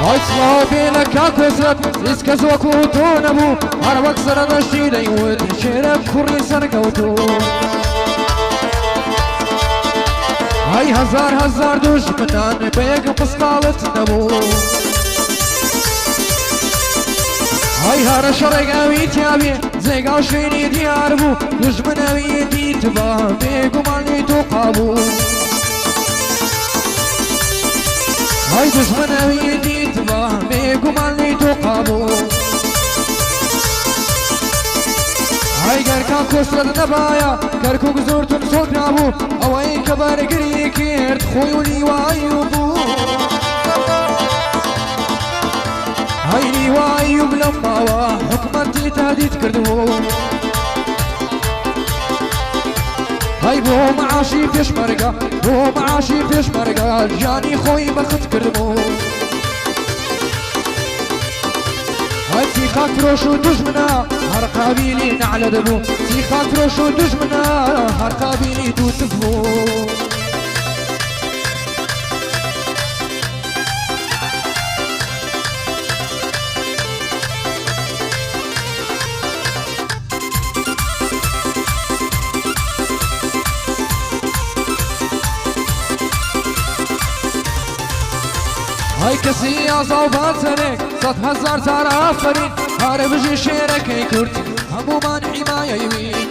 هاي صلابي لك اكوزت اسكز وكوتو نبو عربك سرد الشيدي وتشيرك كوري سرقوتو هاي هزار دوش منان بيك بسقالت نبو هاي هر شرقاوي تيابي زيقاو شيني ديار بو دجمناوي دي تباه بيقو مالي توقابو هاي دجمناوي دي تباه بيقو مالي توقابو هاي قركا كسرد نبايا كركو قزورتن صوت نابو اوي كبار قريكيرت خويولي وايوبو هاي لي وايوب لما حكمتي تهديد كردو هاي بو معاشي فيش مرقا بو معاشي فيش مرقا جاني خوي بخت كردو هاي تي خاطرو شو دجمنا هر قابيلي نعلى دبو تي خاطرو شو دجمنا هر قابيلي توتفو هاي كسي عصابات سرك 100,000 زار آفرين هارب جي شيرك اي كرتي همو من حماية يمين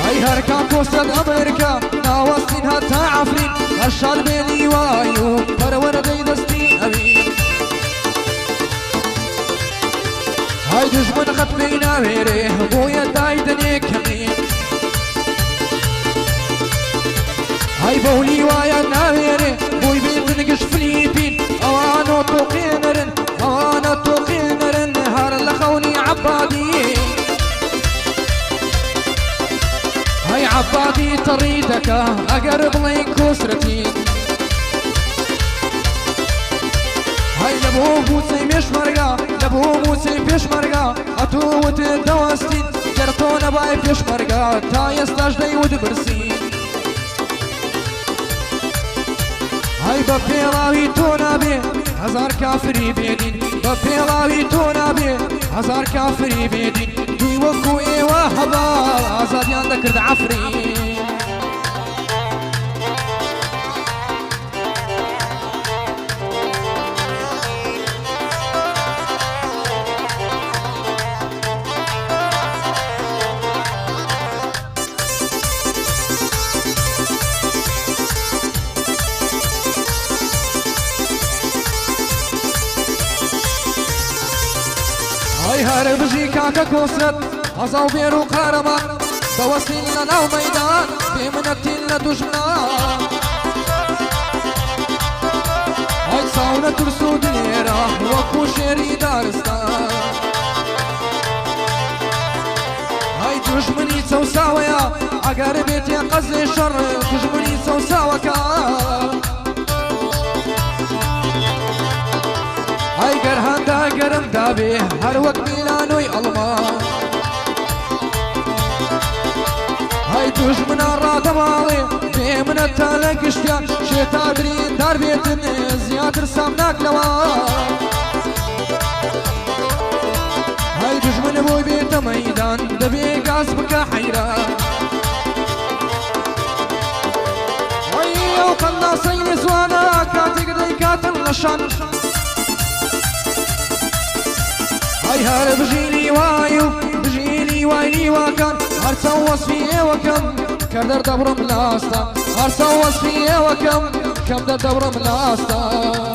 هاي هركا كوستد امريكا ناوستين هتا عفرين هالشال بيني وايو برور دي دستي امين هاي دجمن خط بينا ويريه بويا دايدني كمين هاي بولي وايا ناويري بوي بيت نقش فليبين اوانو توقينرن اوانو توقينرن هار لخوني عبادي هاي عبادي تريدك اقرب لي كسرتي هاي لبو بوسي مش مرقا لبو بوسي فيش مرقا اتوت الدواستين جرتونا باي فيش مرقا تايس لاجدي ودبرسين هاي بفيلاوي تونا بي 1000 كافري بيدين بفيلاوي تونا بي 1000 كافري بيدين دوي وكو ايوا هبا ازاديان ذكرد عفري هاي هارب جي كاكا كوسرت هزاو بيرو قارمان بوسين لنا وميدان بمنتين لدجمنا هاي صاونة ترسو ديرا وكو شيري دارستان هاي دجمني سوساويا اقار بيتي قزي شر دجمني سوساوكا هاي قرهان دا قرم دابي هر وقت ميلانوي المان هاي دجمن الراد مالي بي من التالك اشتيان شيتا درين دار بيتن زيادر سامناك لوان هاي دجمن بوي بيت ميدان دبي قاسبك حيران هاي وقلنا سيني زوانا كاتي قدي كاتن لشان هاي هارب بجيني وايو بجيني وايني وكان هرسا وصفي وكم كردر دبرم لاستا هرسا وصفي وكم كم در دبرم لاستا